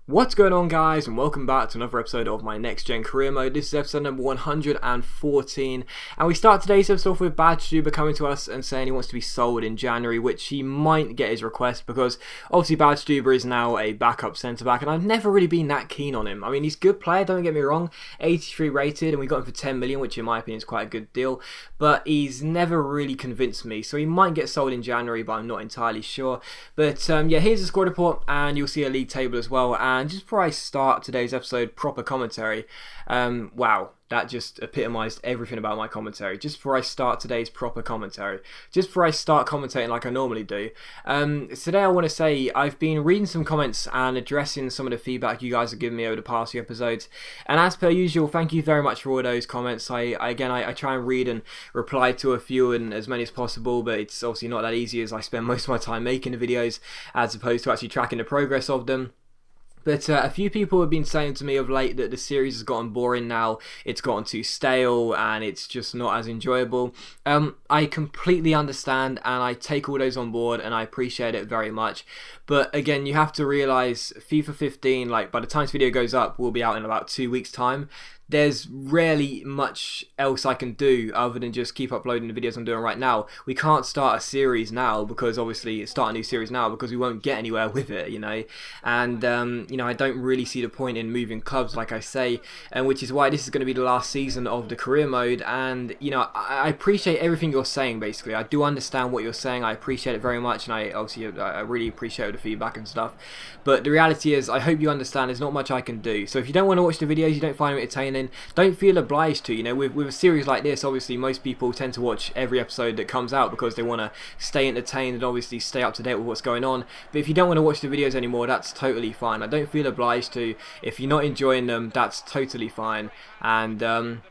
What's going on, guys, and welcome back to another episode of my Next Gen Career Mode. This is episode number 114, and we start today's episode off with Bad Stuber coming to us and saying he wants to be sold in January, which he might get his request because obviously Bad Stuber is now a backup centre-back, and I've never really been that keen on him. I mean, he's a good player, don't get me wrong, 83 rated, and we got him for 10 million, which in my opinion is quite a good deal, but he's never really convinced me, so he might get sold in January, but I'm not entirely sure. But yeah, here's the squad report, and you'll see a league table as well. And just before I start today's episode, proper commentary, wow, that just epitomised everything about my commentary. Just before I start today's proper commentary, just before I start commentating like I normally do, today I want to say I've been reading some comments and addressing some of the feedback you guys have given me over the past few episodes, and as per usual, thank you very much for all those comments. I try and read and reply to a few and as many as possible, but it's obviously not that easy as I spend most of my time making the videos as opposed to actually tracking the progress of them. But a few people have been saying to me of late that the series has gotten boring now, it's gotten too stale, and it's just not as enjoyable. I completely understand, and I take all those on board, and I appreciate it very much. But again, you have to realise FIFA 15, like by the time this video goes up, will be out in about 2 weeks' time. There's rarely much else I can do other than just keep uploading the videos I'm doing right now. We can't start a series now because obviously start a new series now because we won't get anywhere with it, you know. And I don't really see the point in moving clubs, like I say, and which is why this is going to be the last season of the career mode. And I appreciate everything you're saying. Basically, I do understand what you're saying. I appreciate it very much, and I really appreciate the feedback and stuff. But the reality is, I hope you understand there's not much I can do. So if you don't want to watch the videos, you don't find them entertaining, don't feel obliged to. With a series like this, obviously most people tend to watch every episode that comes out because they want to stay entertained and obviously stay up to date with what's going on. But if you don't want to watch the videos anymore, that's totally fine. I don't feel obliged to. If you're not enjoying them, that's totally fine, and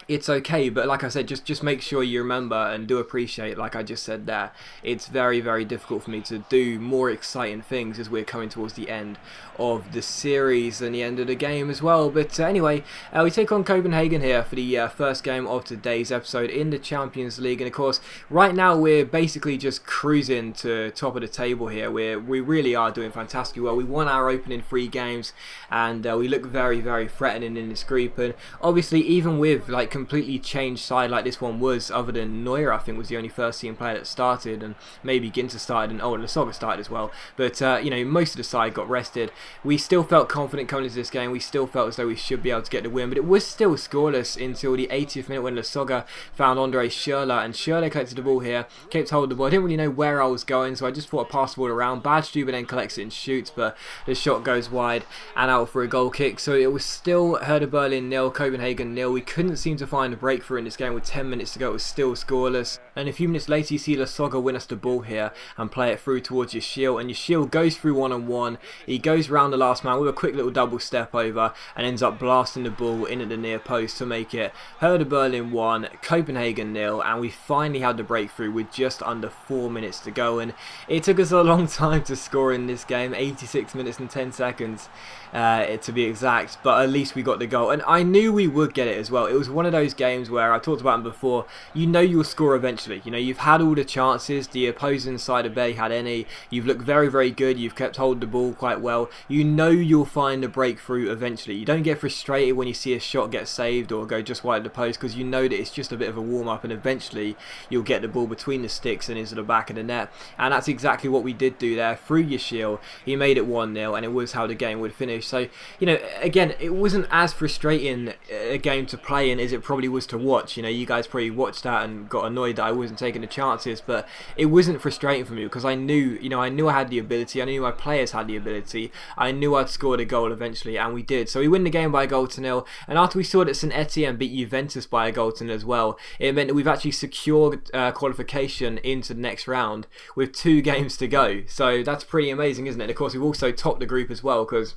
it's okay. But like I said, just make sure you remember and do appreciate, like I just said there, it's very, very difficult for me to do more exciting things as we're coming towards the end of the series and the end of the game as well. But anyway, we take on Copenhagen here for the first game of today's episode in the Champions League, and of course right now we're basically just cruising to top of the table here. We really are doing fantastically well. We won our opening 3 games, and we look very, very threatening in this group. And obviously, even with like completely changed side like this one was, other than Neuer I think was the only first team player that started, and maybe Ginter started, and Lasogga started as well, but most of the side got rested. We still felt confident coming into this game. We still felt as though we should be able to get the win, but it was still scoreless until the 80th minute when Lasogga found Andre Schürrle, and Schürrle collected the ball here, kept hold of the ball. I didn't really know where I was going, so I just thought I'd pass the ball around. Bad Stuber then collects it and shoots, but the shot goes wide and out for a goal kick. So it was still Hertha Berlin 0, Copenhagen 0. We couldn't seem to find a breakthrough in this game. With 10 minutes to go, it was still scoreless, and a few minutes later you see Lasogga win us the ball here and play it through towards Yashil, and Yashil goes through one-on-one. He goes round the last man with a quick little double step over and ends up blasting the ball in at the near post to make it Hertha Berlin 1, Copenhagen 0, and we finally had the breakthrough with just under 4 minutes to go. And it took us a long time to score in this game, 86 minutes and 10 seconds to be exact, but at least we got the goal, and I knew we would get it as well. It was one of those games where I talked about them before, you'll score eventually. You've had all the chances, the opposing side of Bay had any, you've looked very, very good, you've kept hold of the ball quite well, you'll find a breakthrough eventually. You don't get frustrated when you see a shot get saved or go just wide of the post, because you know that it's just a bit of a warm-up, and eventually you'll get the ball between the sticks and into the back of the net, and that's exactly what we did do there through Yashil. He made it 1-0, and it was how the game would finish. So, again, it wasn't as frustrating a game to play in as it probably was to watch. You guys probably watched that and got annoyed that I wasn't taking the chances, but it wasn't frustrating for me because I knew I had the ability, I knew my players had the ability, I knew I'd scored a goal eventually, and we did. So we win the game by a goal to 0, and after we saw that St Etienne beat Juventus by a goal to 0 as well, it meant that we've actually secured qualification into the next round with 2 games to go. So that's pretty amazing, isn't it? Of course, we've also topped the group as well, because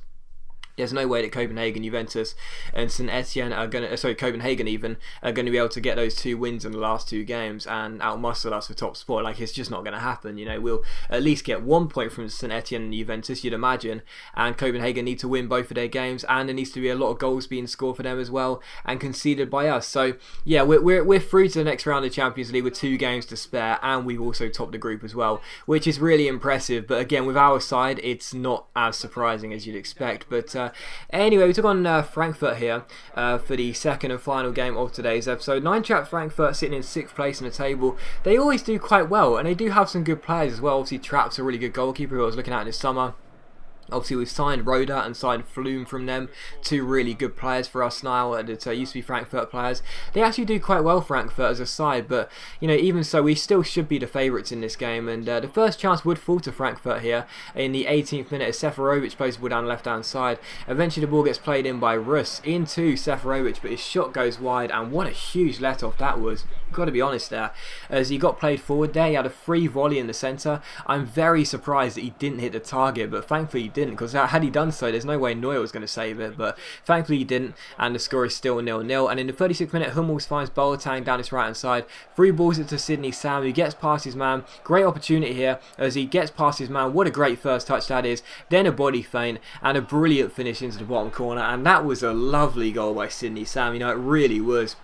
There's no way that Copenhagen, Juventus, and St Etienne are going to, Copenhagen even, are going to be able to get those 2 wins in the last 2 games and outmuscle us for top spot. Like, it's just not going to happen. You know, we'll at least get 1 point from St Etienne and Juventus, you'd imagine, and Copenhagen need to win both of their games, and there needs to be a lot of goals being scored for them as well, and conceded by us. So, yeah, we're through to the next round of Champions League with 2 games to spare, and we've also topped the group as well, which is really impressive. But again, with our side, it's not as surprising as you'd expect. But anyway, we took on Frankfurt here for the second and final game of today's episode. 9-Trap Frankfurt sitting in 6th place in the table. They always do quite well, and they do have some good players as well. Obviously, Trapp's a really good goalkeeper who I was looking at this summer. Obviously, we've signed Roda and signed Flume from them, 2 really good players for us now that used to be Frankfurt players. They actually do quite well, Frankfurt, as a side, but, you know, even so, we still should be the favourites in this game, and the first chance would fall to Frankfurt here in the 18th minute as Seferovic plays the ball down the left-hand side. Eventually, the ball gets played in by Rus into Seferovic, but his shot goes wide, and what a huge let-off that was. Got to be honest there, as he got played forward there. He had a free volley in the centre. I'm very surprised that he didn't hit the target, but thankfully he didn't, because had he done so, there's no way Neuer was going to save it, but thankfully he didn't, and the score is still 0-0. And in the 36th minute, Hummels finds Boateng down his right hand side, through balls it to Sidney Sam, who gets past his man. Great opportunity here as he gets past his man. What a great first touch that is. Then a body feint and a brilliant finish into the bottom corner, and that was a lovely goal by Sidney Sam. You know, it really was.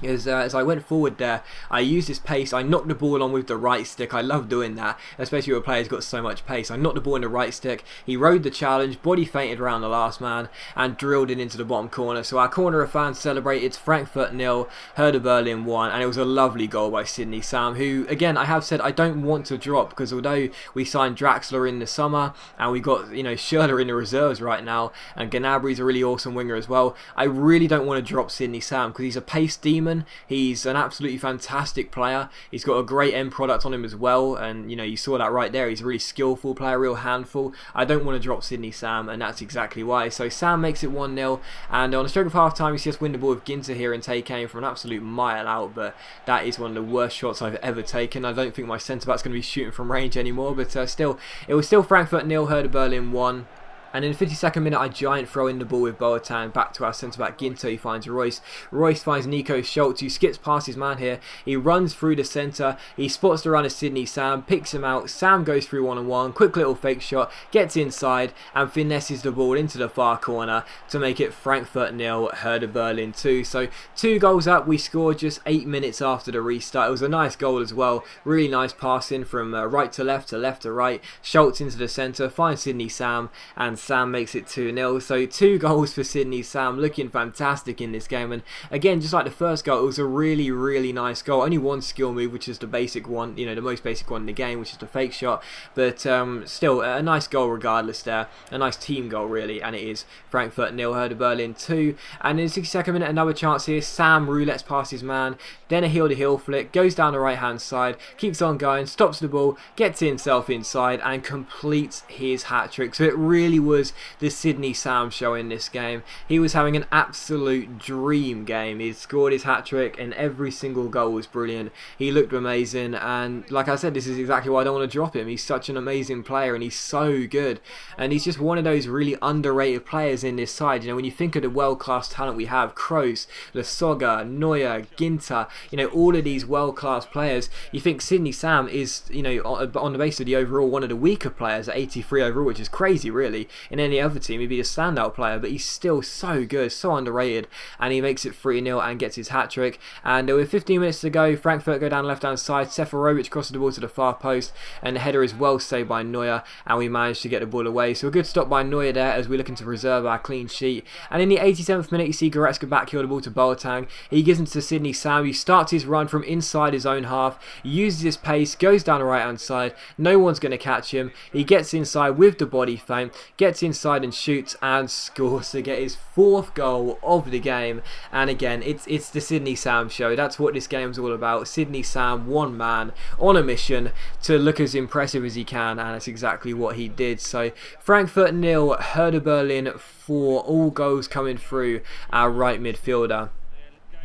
As I went forward there, I used his pace. I knocked the ball on with the right stick. I love doing that, especially with a player who's got so much pace. I knocked the ball in the right stick. He rode the challenge, body feinted around the last man, and drilled it into the bottom corner. So our corner of fans celebrated. Frankfurt 0, Hertha Berlin 1, and it was a lovely goal by Sidney Sam, who, again, I have said I don't want to drop, because although we signed Draxler in the summer, and we got, you know, Schürrle in the reserves right now, and Gnabry's a really awesome winger as well, I really don't want to drop Sidney Sam, because he's a pace demon. He's an absolutely fantastic player. He's got a great end product on him as well, and you know, you saw that right there. He's a really skillful player, real handful. I don't want to drop Sidney Sam, and that's exactly why. So Sam makes it 1-0, and on the stroke of half time, you see us win the ball with Ginter here and take aim from an absolute mile out, but that is one of the worst shots I've ever taken. I don't think my centre back's going to be shooting from range anymore, but still, it was still Frankfurt 0, Hertha Berlin 1. And in the 52nd minute, I giant throw in the ball with Boateng back to our centre-back Ginter. He finds Royce. Royce finds Nico Schultz, who skips past his man here. He runs through the centre. He spots the runner Sidney Sam, picks him out. Sam goes through one-on-one. Quick little fake shot. Gets inside and finesses the ball into the far corner to make it Frankfurt 0, Hertha Berlin 2. So 2 goals up. We scored just 8 minutes after the restart. It was a nice goal as well. Really nice passing from right to left to right. Schultz into the centre. Finds Sidney Sam, and Sam makes it 2-0. So 2 goals for Sidney Sam, looking fantastic in this game. And again, just like the first goal, it was a really, really nice goal. Only one skill move, which is the basic one, you know, the most basic one in the game, which is the fake shot. But still, a nice goal regardless there. A nice team goal, really. And it is Frankfurt 0, Hertha Berlin 2. And in the 62nd minute, another chance here. Sam roulettes past his man. Then a heel-to-heel flick. Goes down the right-hand side. Keeps on going. Stops the ball. Gets himself inside. And completes his hat-trick. So it really was the Sidney Sam show in this game. He was having an absolute dream game. He scored his hat-trick and every single goal was brilliant. He looked amazing, and like I said, this is exactly why I don't want to drop him. He's such an amazing player and he's so good, and he's just one of those really underrated players in this side. You know, when you think of the world-class talent we have, Kroos, Lasogga, Neuer, Ginter, you know, all of these world-class players, you think Sidney Sam is, you know, on the basis of the overall, one of the weaker players at 83 overall, which is crazy really. In any other team he'd be a standout player, but he's still so good, so underrated, and he makes it 3-0 and gets his hat-trick. And with 15 minutes to go, Frankfurt go down the left-hand side. Seferovic crosses the ball to the far post, and the header is well saved by Neuer, and we managed to get the ball away. So a good stop by Neuer there as we're looking to preserve our clean sheet. And in the 87th minute, you see Goretzka backheel the ball to Boateng. He gives it to Sidney Sam. He starts his run from inside his own half, uses his pace, goes down the right-hand side. No one's going to catch him. He gets inside with the body feint, gets inside and shoots and scores to get his 4th goal of the game. And again, it's the Sidney Sam show. That's what this game's all about. Sidney Sam, one man on a mission to look as impressive as he can, and that's exactly what he did. So Frankfurt 0, Hertha Berlin 4, all goals coming through our right midfielder.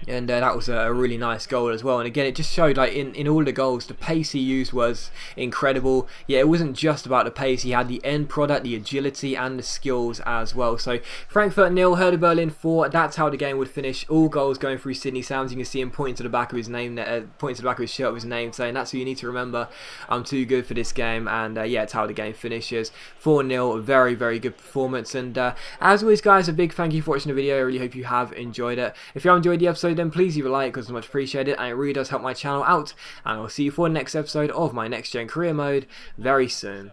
And that was a really nice goal as well. And again, it just showed, like, in all the goals, the pace he used was incredible. Yeah, it wasn't just about the pace. He had the end product, the agility, and the skills as well. So Frankfurt 0, Hertha Berlin 4. That's how the game would finish. All goals going through Sidney Sounds. You can see him pointing to the back of his name, pointing to the back of his shirt with his name, saying that's who you need to remember. I'm too good for this game. And yeah, it's how the game finishes. 4-0. Very, very good performance. And as always, guys, a big thank you for watching the video. I really hope you have enjoyed it. If you have enjoyed the episode, then please leave a like, because it's much appreciated, and it really does help my channel out. And I'll see you for the next episode of my Next Gen Career Mode very soon.